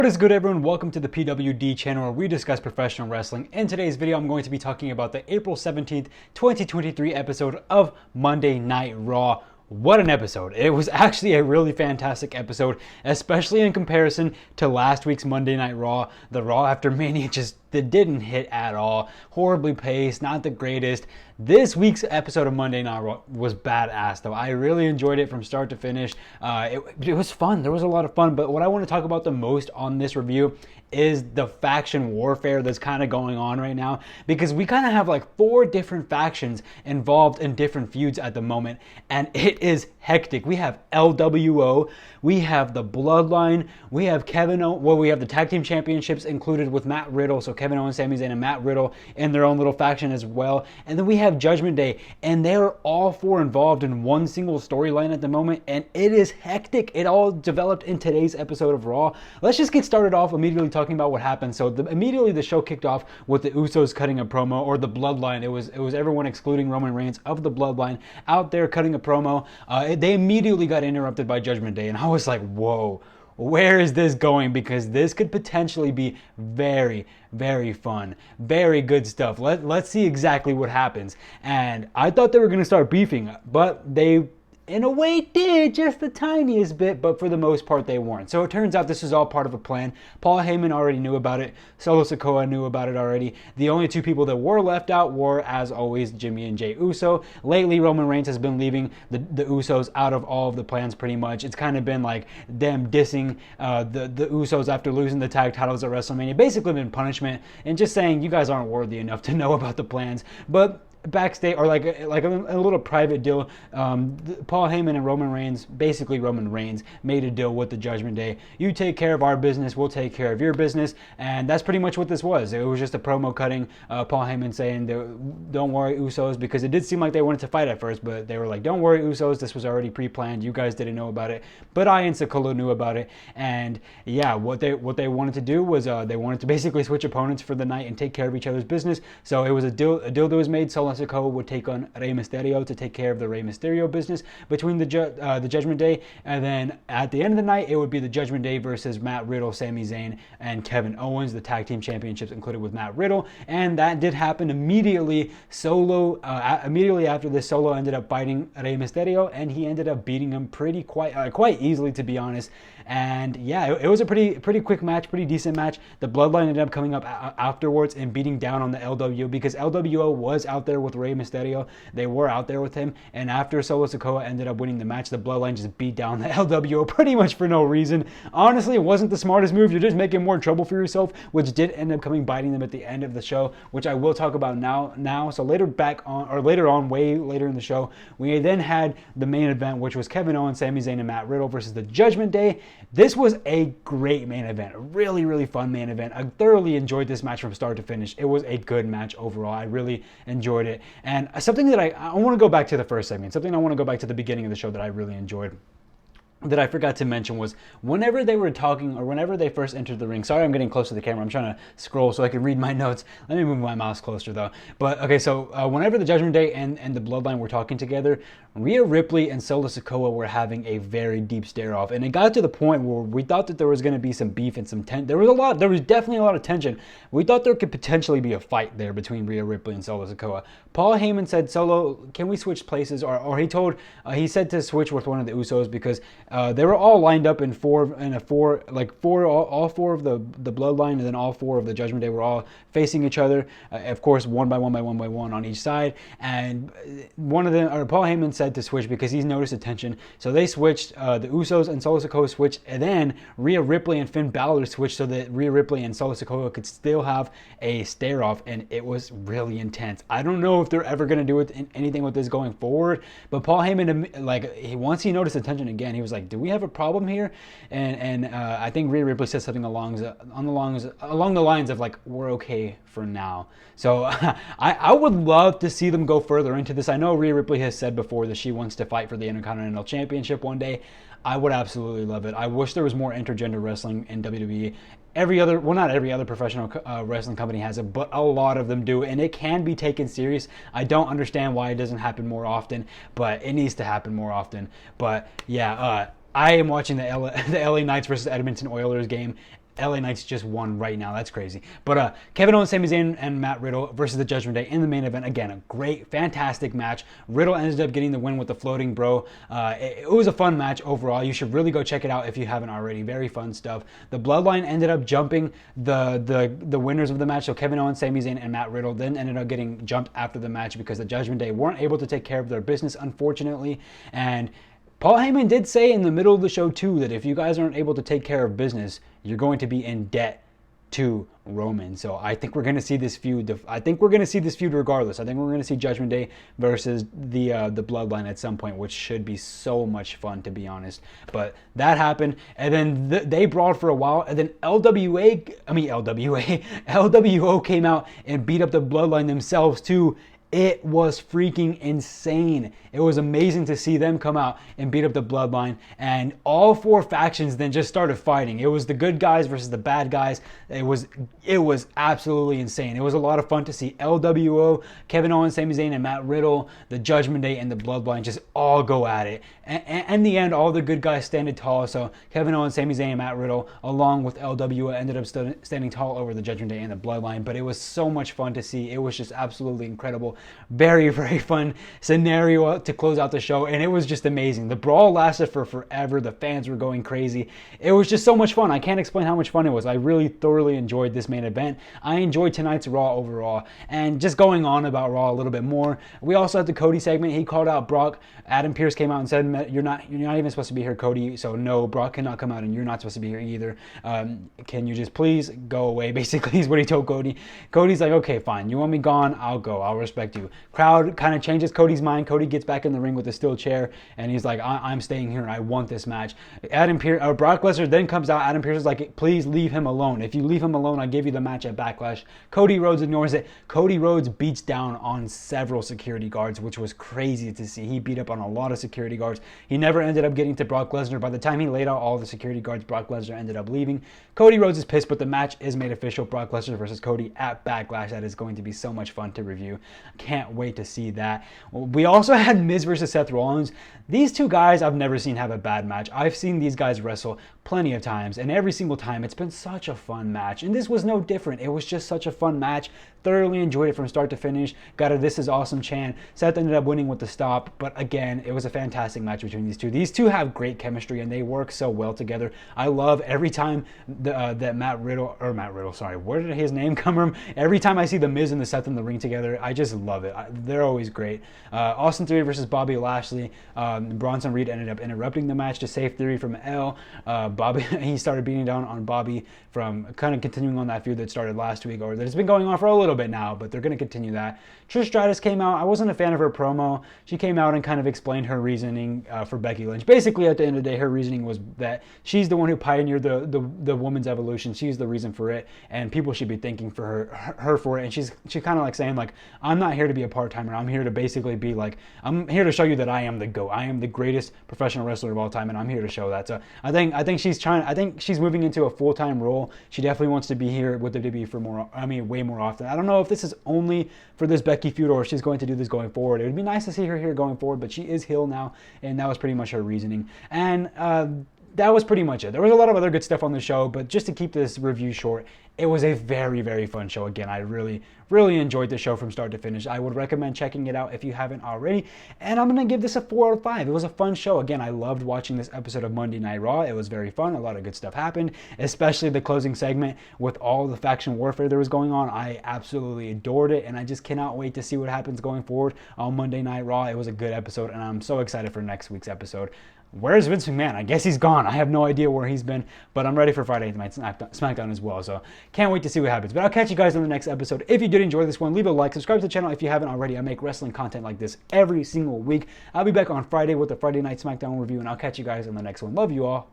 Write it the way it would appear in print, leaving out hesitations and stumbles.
What is good, everyone? Welcome to the PWD channel where we discuss professional wrestling. In today's video, I'm going to be talking about the April 17th, 2023 episode of Monday Night Raw. What an episode. It was actually a really fantastic episode, especially in comparison to last week's Monday Night Raw. The Raw after Mania just didn't hit at all. Horribly paced, not the greatest. This week's episode of Monday Night Raw was badass, though. I really enjoyed it from start to finish. It was fun. There was a lot of fun, but what I want to talk about the most on this review is the faction warfare that's kind of going on right now, because we kind of have like 4 different factions involved in different feuds at the moment, and it is hectic. We have LWO, we have the Bloodline, we have we have the tag team championships included with Matt Riddle, so Kevin Owens, Sami Zayn, and Matt Riddle in their own little faction as well, and then we have Judgment Day, and they're all 4 involved in one single storyline at the moment, and it is hectic. It all developed in today's episode of Raw. Let's just get started off immediately talking about what happened. So immediately the show kicked off with the Usos cutting a promo, or the Bloodline. It was everyone excluding Roman Reigns of the Bloodline out there cutting a promo. They immediately got interrupted by Judgment Day, and I was like, whoa, where is this going? Because this could potentially be very, very fun, very good stuff. Let's see exactly what happens. And I thought they were going to start beefing, but they in a way did, just the tiniest bit, but for the most part they weren't. So it turns out this is all part of a plan. Paul Heyman already knew about it. Solo Sikoa knew about it already. The only 2 people that were left out were, as always, Jimmy and Jey Uso. Lately, Roman Reigns has been leaving the Usos out of all of the plans pretty much. It's kind of been like them dissing the Usos after losing the tag titles at WrestleMania. Basically been punishment and just saying you guys aren't worthy enough to know about the plans. But backstage, or like a little private deal, Paul Heyman and Roman Reigns, basically Roman Reigns, made a deal with the Judgment Day. You take care of our business, we'll take care of your business, and that's pretty much what this was. It was just a promo cutting. Paul Heyman saying, don't worry, Usos, because it did seem like they wanted to fight at first, but they were like, don't worry, Usos, this was already pre-planned. You guys didn't know about it, but I and Sikoa knew about it. And yeah, what they wanted to do was they wanted to basically switch opponents for the night and take care of each other's business. So it was a deal that was made. Solo Sikoa would take on Rey Mysterio to take care of the Rey Mysterio business between the Judgment Day, and then at the end of the night it would be the Judgment Day versus Matt Riddle, Sami Zayn, and Kevin Owens, the tag team championships included with Matt Riddle. And that did happen immediately. Immediately after this, Solo ended up fighting Rey Mysterio, and he ended up beating him quite easily, to be honest. And yeah, it was a pretty quick match, pretty decent match. The Bloodline ended up coming up afterwards and beating down on the LWO, because LWO was out there with Rey Mysterio. They were out there with him, and after Solo Sikoa ended up winning the match, the Bloodline just beat down the LWO pretty much for no reason. Honestly, it wasn't the smartest move. You're just making more trouble for yourself, which did end up biting them at the end of the show, which I will talk about now. So later on, way later in the show, we then had the main event, which was Kevin Owens, Sami Zayn, and Matt Riddle versus the Judgment Day. This was a great main event, a really, really fun main event. I thoroughly enjoyed this match from start to finish. It was a good match overall. I really enjoyed it. And something that I want to go back to the first segment, something I want to go back to the beginning of the show that I really enjoyed, that I forgot to mention, was whenever they were talking, or whenever they first entered the ring. Sorry, I'm getting close to the camera. I'm trying to scroll so I can read my notes. Let me move my mouse closer though. But okay, so whenever the Judgment Day and the Bloodline were talking together, Rhea Ripley and Solo Sikoa were having a very deep stare off, and it got to the point where we thought that there was going to be some beef and some tension. There was definitely a lot of tension. We thought there could potentially be a fight there between Rhea Ripley and Solo Sikoa. Paul Heyman said, Solo, can we switch places? Or he said to switch with one of the Usos, because they were all lined up all 4 of the Bloodline, and then all 4 of the Judgment Day were all facing each other, of course, one by one on each side. And Paul Heyman said to switch because he's noticed a tension. So they switched. The Usos and Solo Sikoa switched, and then Rhea Ripley and Finn Balor switched so that Rhea Ripley and Solo Sikoa could still have a stare off, and it was really intense. I don't know if they're ever going to do anything with this going forward, but Paul Heyman, once he noticed the tension again, he was like, do we have a problem here? And I think Rhea Ripley said something along the lines of like, we're okay for now. So I would love to see them go further into this. I know Rhea Ripley has said before that she wants to fight for the Intercontinental Championship one day. I would absolutely love it. I wish there was more intergender wrestling in WWE. Not every other professional wrestling company has it, but a lot of them do, and it can be taken serious. I don't understand why it doesn't happen more often, but it needs to happen more often. But yeah, I am watching the LA Knights versus Edmonton Oilers game. LA Knights just won right now. That's crazy. But Kevin Owens, Sami Zayn, and Matt Riddle versus the Judgment Day in the main event. Again, a great, fantastic match. Riddle ended up getting the win with the floating bro. It was a fun match overall. You should really go check it out if you haven't already. Very fun stuff. The Bloodline ended up jumping the winners of the match. So Kevin Owens, Sami Zayn, and Matt Riddle then ended up getting jumped after the match because the Judgment Day weren't able to take care of their business, unfortunately. And Paul Heyman did say in the middle of the show too that if you guys aren't able to take care of business, you're going to be in debt to Roman. So I think we're going to see this feud. I think we're going to see this feud regardless. I think we're going to see Judgment Day versus the Bloodline at some point, which should be so much fun, to be honest. But that happened, and then they brawled for a while, and then LWO came out and beat up the Bloodline themselves too. It was freaking insane. It was amazing to see them come out and beat up the Bloodline, and all four factions then just started fighting. It was the good guys versus the bad guys. It was absolutely insane. It was a lot of fun to see LWO, Kevin Owens, Sami Zayn, and Matt Riddle, the Judgment Day, and the Bloodline just all go at it. And in the end, all the good guys standing tall. So Kevin Owens, Sami Zayn, and Matt Riddle, along with LWO, ended up standing tall over the Judgment Day and the Bloodline. But it was so much fun to see. It was just absolutely incredible. Very, very fun scenario to close out the show, and it was just amazing. The brawl lasted for forever. The fans were going crazy. It was just so much fun. I can't explain how much fun it was. I really thoroughly enjoyed this main event. I enjoyed tonight's Raw overall. And just going on about Raw a little bit more, we also had the Cody segment. He called out Brock. Adam Pearce came out and said, you're not even supposed to be here, Cody. So no, Brock cannot come out, and you're not supposed to be here either. Can you just please go away? Basically is what he told Cody. Cody's like, okay, fine. You want me gone? I'll go. I'll respect you. Crowd kind of changes Cody's mind. Cody gets back in the ring with a steel chair, and he's like, I'm staying here. I want this match. Brock Lesnar then comes out. Adam Pearce is like, please leave him alone. If you leave him alone, I'll give you the match at Backlash. Cody Rhodes ignores it. Cody Rhodes beats down on several security guards, which was crazy to see. He beat up on a lot of security guards. He never ended up getting to Brock Lesnar. By the time he laid out all the security guards, Brock Lesnar ended up leaving. Cody Rhodes is pissed, but the match is made official. Brock Lesnar versus Cody at Backlash. That is going to be so much fun to review. Can't wait to see that. We also had Miz versus Seth Rollins. These two guys I've never seen have a bad match. I've seen these guys wrestle plenty of times, and every single time it's been such a fun match. And this was no different. It was just such a fun match. Thoroughly enjoyed it from start to finish. Got a "This is awesome" chant. Seth ended up winning with the stop, but again, it was a fantastic match between these two. These two have great chemistry, and they work so well together. I love every time that Matt Riddle, sorry, where did his name come from? Every time I see the Miz and the Seth in the ring together, I just love it. They're always great. Austin Theory versus Bobby Lashley. Bronson Reed ended up interrupting the match to save Theory from L. Bobby, he started beating down on Bobby from kind of continuing on that feud that started last week, or that has been going on for a little bit now, but they're going to continue that. Trish Stratus came out. I wasn't a fan of her promo. She came out and kind of explained her reasoning for Becky Lynch. Basically, at the end of the day, her reasoning was that she's the one who pioneered the woman's evolution. She's the reason for it, and people should be thanking for her for it. And she's kind of like saying, like, I'm not here to be a part-timer. I'm here to basically be like, I'm here to show you that I am the GOAT. I am the greatest professional wrestler of all time, and I'm here to show that. So I think she's moving into a full-time role. She definitely wants to be here with the WWE for way more often. I don't know if this is only for this Becky feud or if she's going to do this going forward. It would be nice to see her here going forward, but she is heel now, and that was pretty much her reasoning. And that was pretty much it. There was a lot of other good stuff on the show, but just to keep this review short, it was a very, very fun show. Again, I really, really enjoyed the show from start to finish. I would recommend checking it out if you haven't already. And I'm going to give this a 4 out of 5. It was a fun show. Again, I loved watching this episode of Monday Night Raw. It was very fun. A lot of good stuff happened, especially the closing segment with all the faction warfare that was going on. I absolutely adored it, and I just cannot wait to see what happens going forward on Monday Night Raw. It was a good episode, and I'm so excited for next week's episode. Where's Vince McMahon? I guess he's gone. I have no idea where he's been, but I'm ready for Friday Night SmackDown as well, so can't wait to see what happens. But I'll catch you guys on the next episode. If you did enjoy this one, leave a like, subscribe to the channel if you haven't already. I make wrestling content like this every single week. I'll be back on Friday with the Friday Night SmackDown review, and I'll catch you guys on the next one. Love you all.